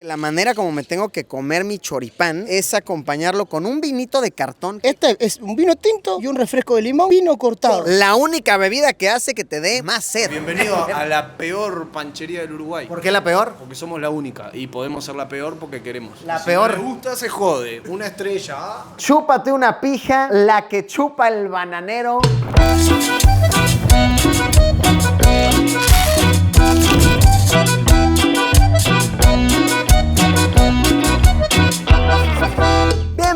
La manera como me tengo que comer mi choripán es acompañarlo con un vinito de cartón. Este es un vino tinto y un refresco de limón, vino cortado. La única bebida que hace que te dé más sed. Bienvenido a la peor panchería del Uruguay. ¿Por qué la peor? Porque somos la única y podemos ser la peor porque queremos. La Si peor. no le gusta, se jode. Una estrella. Chúpate una pija, la que chupa el bananero.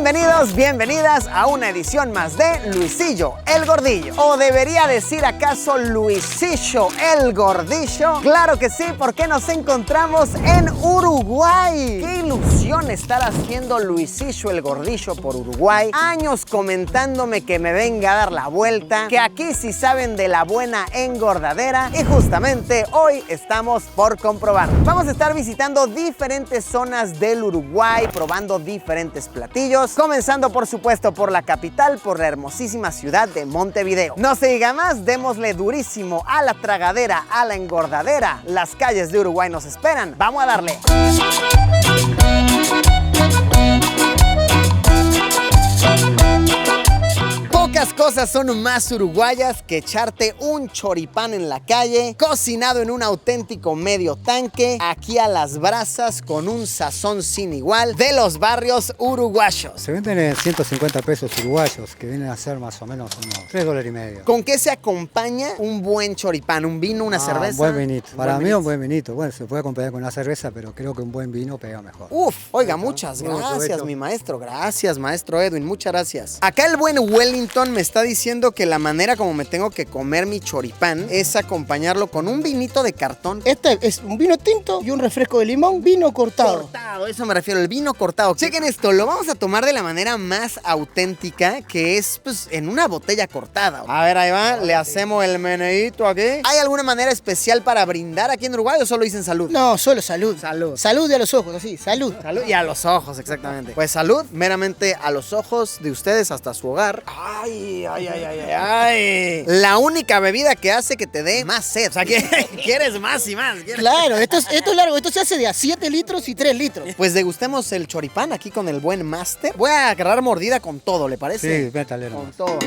Bienvenidos, bienvenidas a una edición más de Luisillo, el Gordillo. ¿O debería decir acaso Luisillo, el Gordillo? Claro que sí, porque nos encontramos en Uruguay. ¡Qué ilusión estar haciendo Luisillo, el Gordillo por Uruguay! Años comentándome que me venga a dar la vuelta, que aquí sí saben de la buena engordadera. Y justamente hoy estamos por comprobar. Vamos a estar visitando diferentes zonas del Uruguay, probando diferentes platillos. Comenzando por supuesto por la capital, por la hermosísima ciudad de Montevideo. No se diga más, démosle durísimo a la tragadera, a la engordadera. Las calles de Uruguay nos esperan. Vamos a darle. Pocas cosas son más uruguayas que echarte un choripán en la calle, cocinado en un auténtico medio tanque, aquí a las brasas con un sazón sin igual de los barrios uruguayos. Se venden en 150 pesos uruguayos, que vienen a ser más o menos unos $3.50. ¿Con qué se acompaña un buen choripán? ¿Un vino, una cerveza? Un buen vinito. Para mí un buen vinito. Bueno, se puede acompañar con una cerveza, pero creo que un buen vino pega mejor. Uf, oiga, muchas gracias, mi maestro. Gracias, maestro Edwin, muchas gracias. Acá el buen Wellington me está diciendo que la manera como me tengo que comer mi choripán es acompañarlo con un vinito de cartón. Este es un vino tinto y un refresco de limón, vino cortado. Cortado, eso me refiero, el vino cortado. Chequen esto, lo vamos a tomar de la manera más auténtica, que es pues en una botella cortada. A ver, ahí va, le hacemos el meneíto aquí. ¿Hay alguna manera especial para brindar aquí en Uruguay o solo dicen salud? No, solo salud. Salud. Salud de a los ojos, así, salud. Salud y a los ojos, exactamente. Pues salud, meramente a los ojos de ustedes hasta su hogar. Ay, ay, ay, ay, ay. La única bebida que hace que te dé más sed. O sea, que quieres más y más. Claro, esto es largo, esto se hace de a 7 litros y 3 litros. Pues degustemos el choripán aquí con el buen máster. Voy a agarrar mordida con todo, ¿le parece? Sí, métale Con nomás. todo.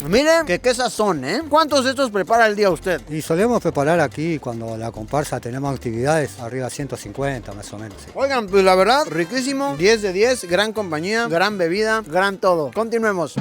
Miren, que qué sazón, ¿eh? ¿Cuántos de estos prepara al día usted? Y solemos preparar aquí, cuando la comparsa tenemos actividades, arriba 150 más o menos. Sí. Oigan, pues la verdad, riquísimo. 10 de 10, gran compañía, gran bebida, gran todo. Continuemos.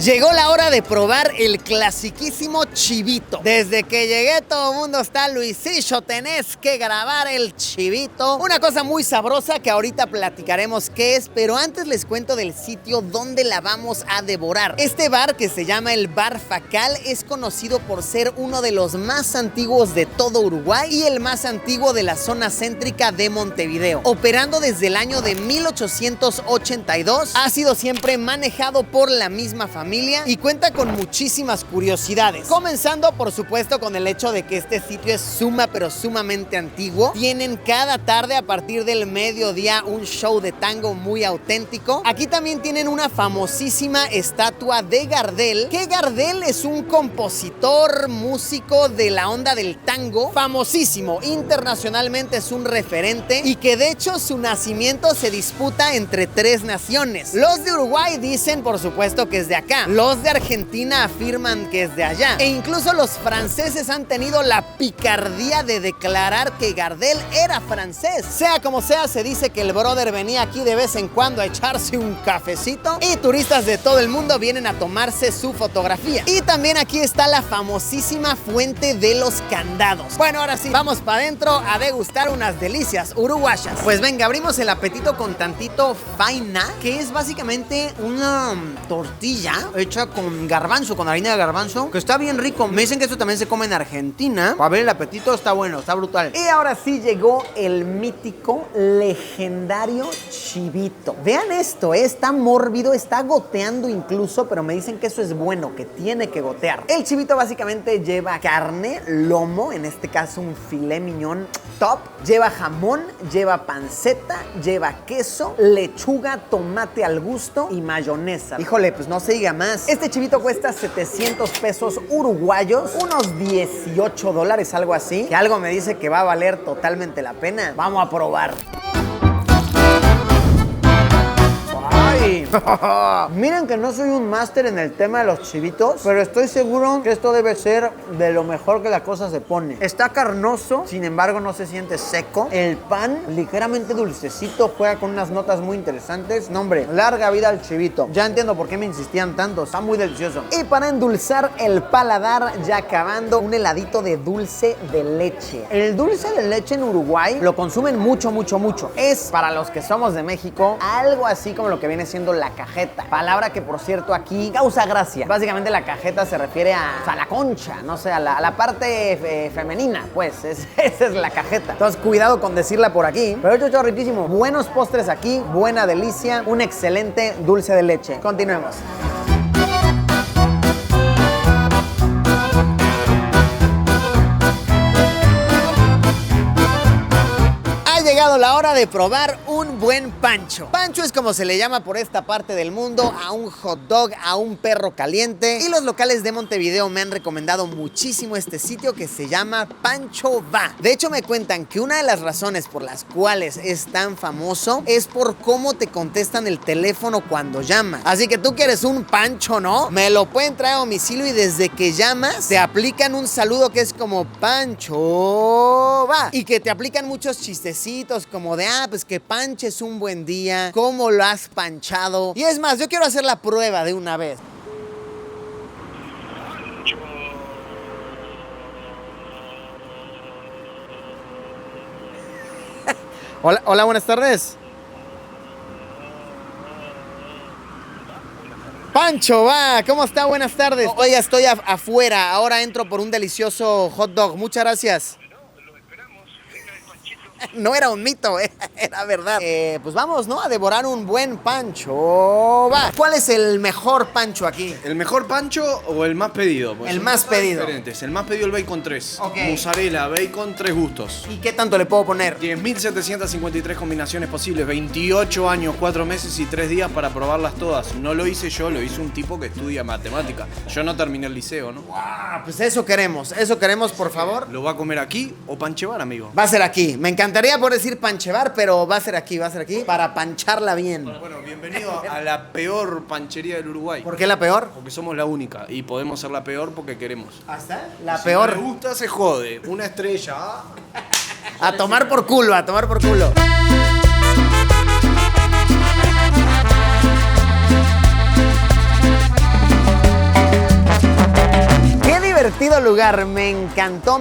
Llegó la hora de probar el clasiquísimo chivito. Desde que llegué todo el mundo está Luisillo, tenés que grabar el chivito. Una cosa muy sabrosa que ahorita platicaremos qué es, pero antes les cuento del sitio donde la vamos a devorar. Este bar, que se llama el Bar Facal, es conocido por ser uno de los más antiguos de todo Uruguay y el más antiguo de la zona céntrica de Montevideo. Operando desde el año de 1882, ha sido siempre manejado por la misma familia y cuenta con muchísimas curiosidades. Comenzando, por supuesto, con el hecho de que este sitio es sumamente antiguo. Tienen cada tarde a partir del mediodía un show de tango muy auténtico. Aquí también tienen una famosísima estatua de Gardel, que Gardel es un compositor, músico de la onda del tango, famosísimo, internacionalmente es un referente y que de hecho su nacimiento se disputa entre 3 naciones. Los de Uruguay dicen, por supuesto, que es de acá. Los de Argentina afirman que es de allá. E incluso los franceses han tenido la picardía de declarar que Gardel era francés. Sea como sea, se dice que el brother venía aquí de vez en cuando a echarse un cafecito y turistas de todo el mundo vienen a tomarse su fotografía. Y también aquí está la famosísima fuente de los candados. Bueno, ahora sí, vamos para adentro a degustar unas delicias uruguayas. Pues venga, abrimos el apetito con tantito faina, que es básicamente una tortilla hecha con garbanzo, con harina de garbanzo, que está bien rico. Me dicen que esto también se come en Argentina. A ver, el apetito está bueno, está brutal. Y ahora sí llegó el mítico, legendario chivito. Vean esto, está mórbido, está goteando incluso, pero me dicen que eso es bueno, que tiene que gotear. El chivito básicamente lleva carne, lomo, en este caso un filet mignon top, lleva jamón, lleva panceta, lleva queso, lechuga, tomate al gusto y mayonesa. Híjole, pues no se diga más. Este chivito cuesta 700 pesos uruguayos, unos $18, algo así, que algo me dice que va a valer totalmente la pena. Vamos a probar. ¡Ay! Miren que no soy un máster en el tema de los chivitos, pero estoy seguro que esto debe ser de lo mejor que la cosa se pone. Está carnoso, sin embargo no se siente seco. El pan, ligeramente dulcecito, juega con unas notas muy interesantes. No, hombre, larga vida al chivito. Ya entiendo por qué me insistían tanto, está muy delicioso. Y para endulzar el paladar, ya acabando, un heladito de dulce de leche. El dulce de leche en Uruguay lo consumen mucho, mucho, mucho. Es, para los que somos de México, algo así como lo que viene siendo la cajeta. Palabra que, por cierto, aquí causa gracia. Básicamente la cajeta se refiere a la concha, no sé, a la parte femenina, pues. Esa es la cajeta. Entonces, cuidado con decirla por aquí. Pero esto es riquísimo. Buenos postres aquí, buena delicia, un excelente dulce de leche. Continuemos. Llegado la hora de probar un buen pancho. Pancho es como se le llama por esta parte del mundo a un hot dog, a un perro caliente. Y los locales de Montevideo me han recomendado muchísimo este sitio que se llama Pancho Va. De hecho, me cuentan que una de las razones por las cuales es tan famoso es por cómo te contestan el teléfono cuando llamas. Así que tú quieres un pancho, ¿no? Me lo pueden traer a domicilio y desde que llamas te aplican un saludo que es como Pancho Va. Y que te aplican muchos chistecitos como de, pues que panches un buen día, cómo lo has panchado. Y es más, yo quiero hacer la prueba de una vez. Hola, hola, buenas tardes. Pancho Va, ¿cómo está? Buenas tardes. Oiga, estoy afuera, ahora entro por un delicioso hot dog. Muchas gracias. No era un mito, era verdad. Pues vamos, ¿no? A devorar un buen pancho. Va. ¿Cuál es el mejor pancho aquí? ¿El mejor pancho o el más pedido? Pues el más pedido. Diferentes. El más pedido el bacon 3. Ok. Mozzarella, bacon, 3 gustos. ¿Y qué tanto le puedo poner? 10.753 combinaciones posibles, 28 años, 4 meses y 3 días para probarlas todas. No lo hice yo, lo hizo un tipo que estudia matemática. Yo no terminé el liceo, ¿no? Wow, pues eso queremos, por favor. ¿Lo va a comer aquí o panchevar, amigo? Va a ser aquí. Me encantaría por decir panchevar, pero va a ser aquí, para pancharla bien. Bueno, bienvenido a la peor panchería del Uruguay. ¿Por qué la peor? Porque somos la única y podemos ser la peor porque queremos. ¿Hasta? La Si peor. no le gusta, se jode. Una estrella. A tomar por culo, a tomar por culo. Divertido lugar, me encantó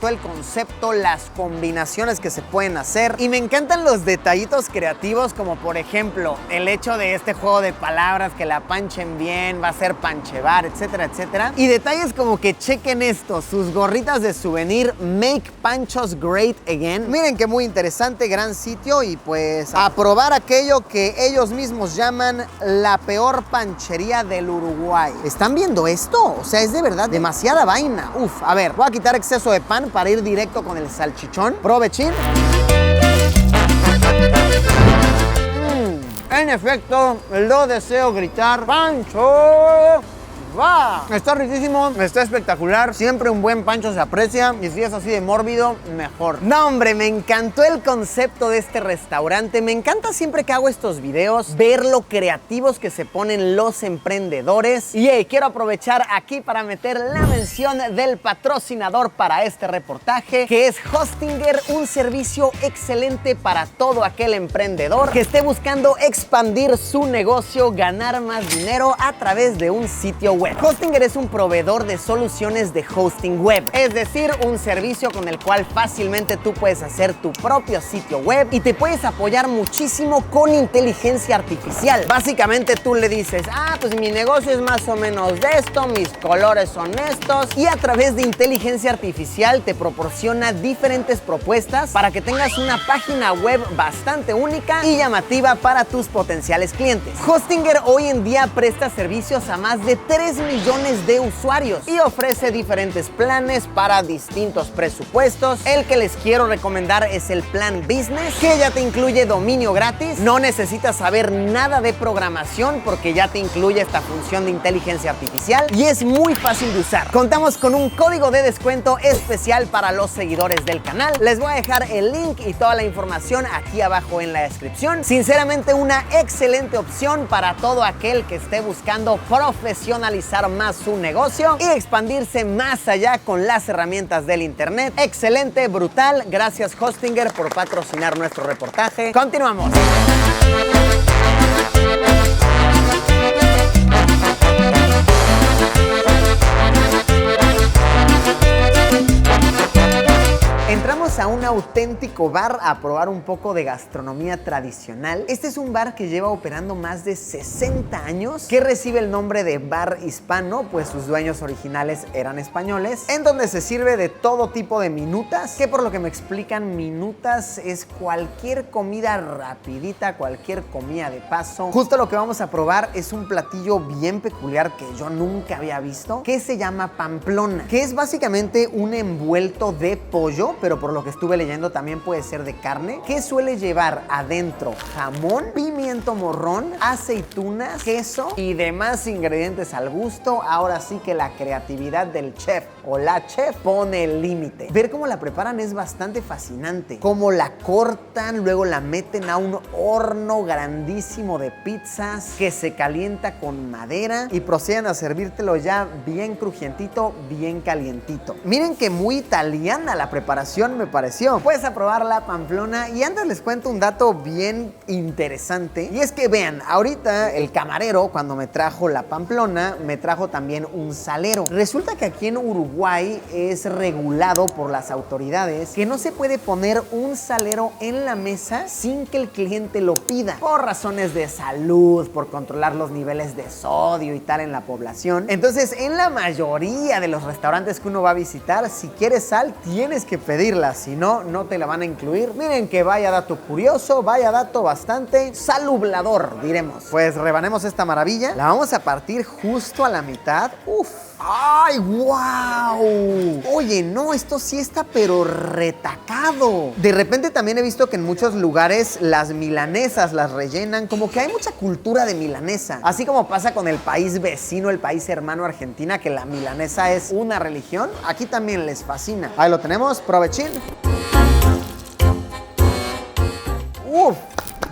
el concepto, las combinaciones que se pueden hacer y me encantan los detallitos creativos como por ejemplo el hecho de este juego de palabras que la panchen bien, va a ser panchevar, etcétera, etcétera. Y detalles como que chequen esto, sus gorritas de souvenir Make Panchos Great Again. Miren que muy interesante, gran sitio y pues a probar aquello que ellos mismos llaman la peor panchería del Uruguay. ¿Están viendo esto? O sea, es de verdad demasiada vaina. Uf, a ver, voy a quitar exceso de pan para ir directo con el salchichón. Provechín. En efecto, lo deseo gritar. ¡Pancho! ¡Va! Está riquísimo, está espectacular. Siempre un buen pancho se aprecia. Y si es así de mórbido, mejor. No, hombre, me encantó el concepto de este restaurante. Me encanta siempre que hago estos videos ver lo creativos que se ponen los emprendedores. Y quiero aprovechar aquí para meter la mención del patrocinador para este reportaje, que es Hostinger, un servicio excelente para todo aquel emprendedor que esté buscando expandir su negocio, ganar más dinero a través de un sitio web web. Hostinger es un proveedor de soluciones de hosting web, es decir, un servicio con el cual fácilmente tú puedes hacer tu propio sitio web y te puedes apoyar muchísimo con inteligencia artificial. Básicamente tú le dices, pues mi negocio es más o menos de esto, mis colores son estos, y a través de inteligencia artificial te proporciona diferentes propuestas para que tengas una página web bastante única y llamativa para tus potenciales clientes. Hostinger hoy en día presta servicios a más de 3 millones de usuarios y ofrece diferentes planes para distintos presupuestos. El que les quiero recomendar es el plan Business, que ya te incluye dominio gratis, no necesitas saber nada de programación porque ya te incluye esta función de inteligencia artificial y es muy fácil de usar. Contamos con un código de descuento especial para los seguidores del canal. Les voy a dejar el link y toda la información aquí abajo en la descripción. Sinceramente, una excelente opción para todo aquel que esté buscando profesionalizar más su negocio y expandirse más allá con las herramientas del internet. Excelente, brutal. Gracias Hostinger por patrocinar nuestro reportaje. Continuamos. Entramos a un auténtico bar a probar un poco de gastronomía tradicional. Este es un bar que lleva operando más de 60 años, que recibe el nombre de Bar Hispano, pues sus dueños originales eran españoles, en donde se sirve de todo tipo de minutas, que por lo que me explican, minutas es cualquier comida rapidita, cualquier comida de paso. Justo lo que vamos a probar es un platillo bien peculiar que yo nunca había visto, que se llama Pamplona, que es básicamente un envuelto de pollo, pero por lo que estuve leyendo también puede ser de carne, que suele llevar adentro jamón, pimiento morrón, aceitunas, queso y demás ingredientes al gusto. Ahora sí que la creatividad del chef o la chef pone el límite. Ver cómo la preparan es bastante fascinante. Cómo la cortan, luego la meten a un horno grandísimo de pizzas que se calienta con madera y proceden a servírtelo ya bien crujientito, bien calientito. Miren que muy italiana la preparación me pareció. Puedes probar la Pamplona y antes les cuento un dato bien interesante y es que vean, ahorita el camarero cuando me trajo la Pamplona me trajo también un salero. Resulta que aquí en Uruguay es regulado por las autoridades que no se puede poner un salero en la mesa sin que el cliente lo pida, por razones de salud, por controlar los niveles de sodio y tal en la población. Entonces en la mayoría de los restaurantes que uno va a visitar, si quieres sal tienes que pedirla, si no, no te la van a incluir. Miren que vaya dato curioso, vaya dato bastante salublador, diremos. Pues rebanemos esta maravilla, la vamos a partir justo a la mitad. ¡Uf! ¡Ay, wow! Oye, no, esto sí está pero retacado. De repente también he visto que en muchos lugares las milanesas las rellenan, como que hay mucha cultura de milanesa. Así como pasa con el país vecino, el país hermano Argentina, que la milanesa es una religión. Aquí también les fascina. Ahí lo tenemos, provechín. ¡Uf!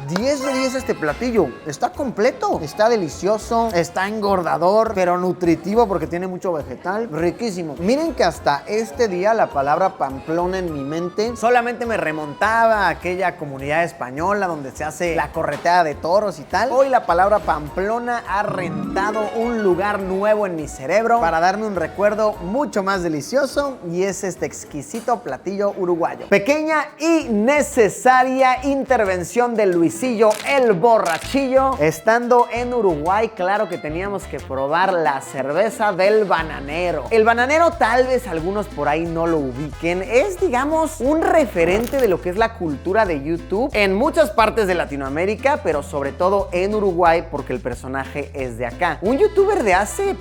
10 de 10 este platillo. Está completo, está delicioso, está engordador, pero nutritivo porque tiene mucho vegetal. Riquísimo. Miren que hasta este día la palabra Pamplona en mi mente solamente me remontaba a aquella comunidad española donde se hace la correteada de toros y tal. Hoy la palabra Pamplona ha rentado un lugar nuevo en mi cerebro para darme un recuerdo mucho más delicioso y es este exquisito platillo uruguayo. Pequeña y necesaria intervención de Luisito el borrachillo. Estando en Uruguay, claro que teníamos que probar la cerveza del Bananero. El Bananero, tal vez algunos por ahí no lo ubiquen, es, digamos, un referente de lo que es la cultura de YouTube en muchas partes de Latinoamérica, pero sobre todo en Uruguay porque el personaje es de acá. Un youtuber de hace,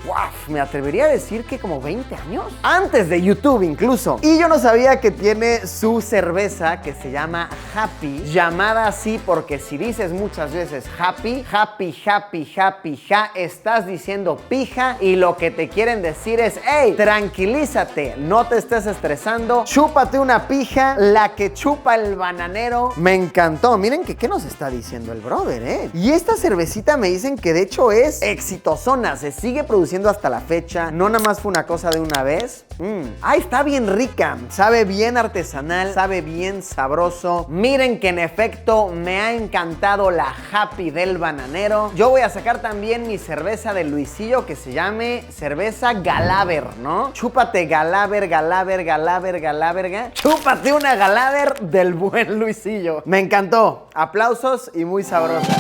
me atrevería a decir que como 20 años. Antes de YouTube incluso. Y yo no sabía que tiene su cerveza que se llama Happy, llamada así porque si dices muchas veces happy, estás diciendo pija y lo que te quieren decir es, hey, tranquilízate, no te estés estresando, chúpate una pija, la que chupa el bananero. Me encantó, miren que qué nos está diciendo el brother, Y esta cervecita me dicen que de hecho es exitosona, se sigue produciendo hasta la fecha, no nada más fue una cosa de una vez. Ay, está bien rica, sabe bien artesanal, sabe bien sabroso. Miren que en efecto me ha encantado encantado la Happy del bananero. Yo voy a sacar también mi cerveza de Luisillo que se llame cerveza Galaber, ¿no? Chúpate Galaber, Galaber, Galaber, Galaber. Chúpate una Galaber del buen Luisillo. Me encantó. Aplausos y muy sabrosa.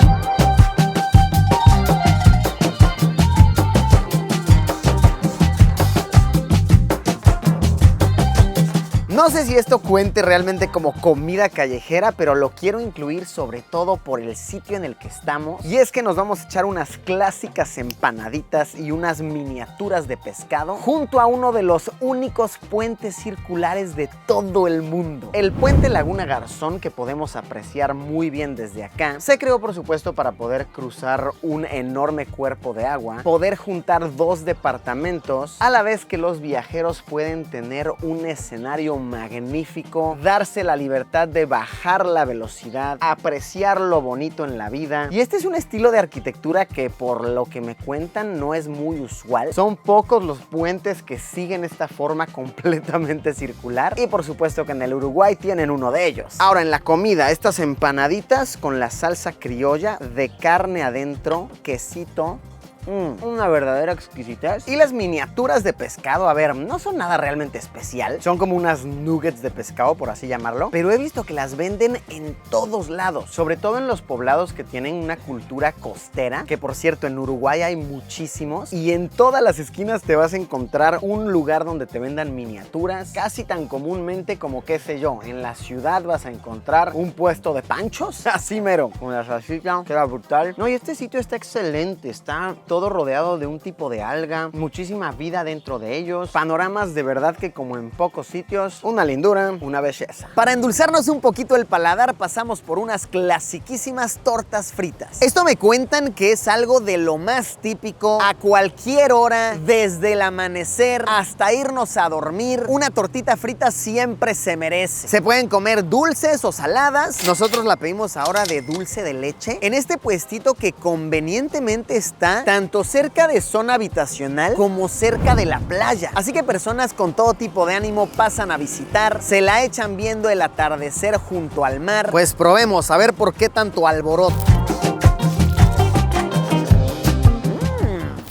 No sé si esto cuente realmente como comida callejera, pero lo quiero incluir sobre todo por el sitio en el que estamos. Y es que nos vamos a echar unas clásicas empanaditas y unas miniaturas de pescado junto a uno de los únicos puentes circulares de todo el mundo. El puente Laguna Garzón, que podemos apreciar muy bien desde acá, se creó por supuesto para poder cruzar un enorme cuerpo de agua, poder juntar dos departamentos, a la vez que los viajeros pueden tener un escenario magnífico, darse la libertad de bajar la velocidad, apreciar lo bonito en la vida. Y este es un estilo de arquitectura que, por lo que me cuentan, no es muy usual. Son pocos los puentes que siguen esta forma completamente circular, y por supuesto que en el Uruguay tienen uno de ellos. Ahora, en la comida, estas empanaditas con la salsa criolla de carne adentro, quesito, una verdadera exquisitez. Y las miniaturas de pescado, a ver, no son nada realmente especial. Son como unas nuggets de pescado, por así llamarlo. Pero he visto que las venden en todos lados. Sobre todo en los poblados que tienen una cultura costera. Que por cierto, en Uruguay hay muchísimos. Y en todas las esquinas te vas a encontrar un lugar donde te vendan miniaturas. Casi tan comúnmente como, qué sé yo, en la ciudad vas a encontrar un puesto de panchos. Así mero. Con la salsita, queda brutal. No, y este sitio está excelente. Está todo rodeado de un tipo de alga, muchísima vida dentro de ellos, panoramas de verdad que como en pocos sitios, una lindura, una belleza. Para endulzarnos un poquito el paladar pasamos por unas clasiquísimas tortas fritas. Esto me cuentan que es algo de lo más típico a cualquier hora, desde el amanecer hasta irnos a dormir. Una tortita frita siempre se merece. Se pueden comer dulces o saladas. Nosotros la pedimos ahora de dulce de leche en este puestito que convenientemente está tanto cerca de zona habitacional como cerca de la playa. Así que personas con todo tipo de ánimo pasan a visitar, se la echan viendo el atardecer junto al mar. Pues probemos a ver por qué tanto alboroto.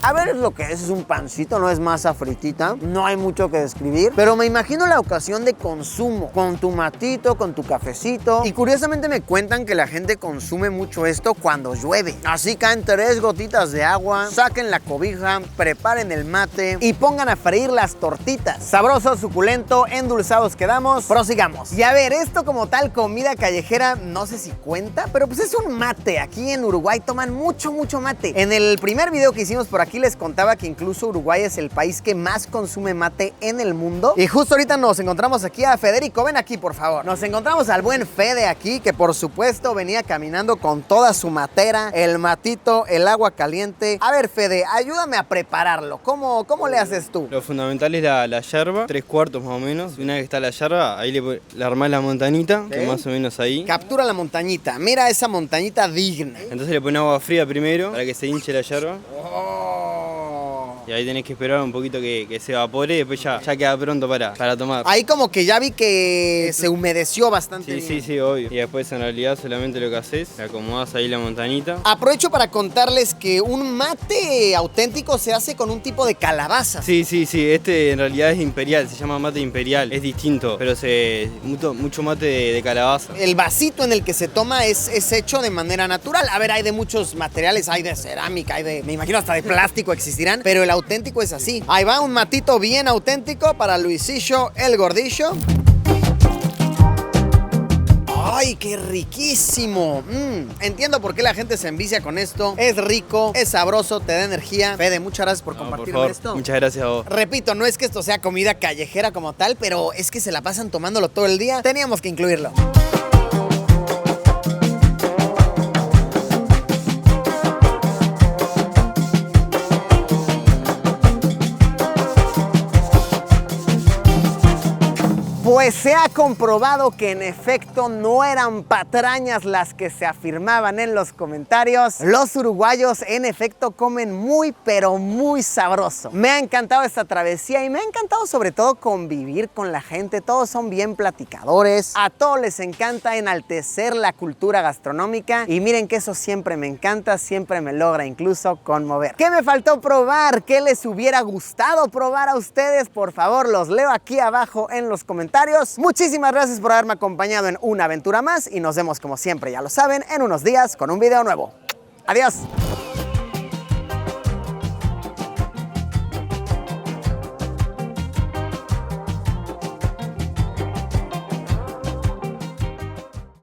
A ver lo que es un pancito, no es masa fritita, no hay mucho que describir, pero me imagino la ocasión de consumo, con tu matito, con tu cafecito, y curiosamente me cuentan que la gente consume mucho esto cuando llueve. Así caen 3 gotitas de agua, saquen la cobija, preparen el mate y pongan a freír las tortitas. Sabroso, suculento, endulzados quedamos, prosigamos. Y a ver, esto como tal comida callejera, no sé si cuenta, pero pues es un mate. Aquí en Uruguay toman mucho mate. En el primer video que hicimos por aquí les contaba que incluso Uruguay es el país que más consume mate en el mundo. Y justo ahorita nos encontramos aquí a Federico. Ven aquí, por favor. Nos encontramos al buen Fede aquí, que por supuesto venía caminando con toda su matera, el matito, el agua caliente. A ver, Fede, ayúdame a prepararlo. ¿Cómo le haces tú? Lo fundamental es la yerba, 3/4 más o menos. Una vez que está la yerba, ahí le armás la montañita, que más o menos ahí. Captura la montañita. Mira esa montañita digna. Entonces le pones agua fría primero, para que se hinche la yerba. Y ahí tenés que esperar un poquito que se evapore y después ya queda pronto para tomar. Ahí como que ya vi que se humedeció bastante bien. Sí, obvio. Y después en realidad solamente lo que haces, le acomodás ahí la montañita. Aprovecho para contarles que un mate auténtico se hace con un tipo de calabaza. Sí, este en realidad es imperial, se llama mate imperial, es distinto, pero mucho mate de calabaza. El vasito en el que se toma es hecho de manera natural. A ver, hay de muchos materiales, hay de cerámica, me imagino hasta de plástico existirán, pero el auténtico es así. Ahí va un matito bien auténtico para Luisillo el Gordillo. ¡Ay, qué riquísimo! Entiendo por qué la gente se envicia con esto. Es rico, es sabroso, te da energía. Fede, muchas gracias por compartirme esto. Muchas gracias a vos. Repito, no es que esto sea comida callejera como tal, pero es que se la pasan tomándolo todo el día. Teníamos que incluirlo. Pues se ha comprobado que en efecto no eran patrañas las que se afirmaban en los comentarios. Los uruguayos en efecto comen muy pero muy sabroso. Me ha encantado esta travesía y me ha encantado sobre todo convivir con la gente. Todos son bien platicadores, a todos les encanta enaltecer la cultura gastronómica y miren que eso siempre me encanta, siempre me logra incluso conmover. ¿Qué me faltó probar? ¿Qué les hubiera gustado probar a ustedes? Por favor, los leo aquí abajo en los comentarios. Muchísimas gracias por haberme acompañado en una aventura más y nos vemos como siempre, ya lo saben, en unos días con un video nuevo. Adiós.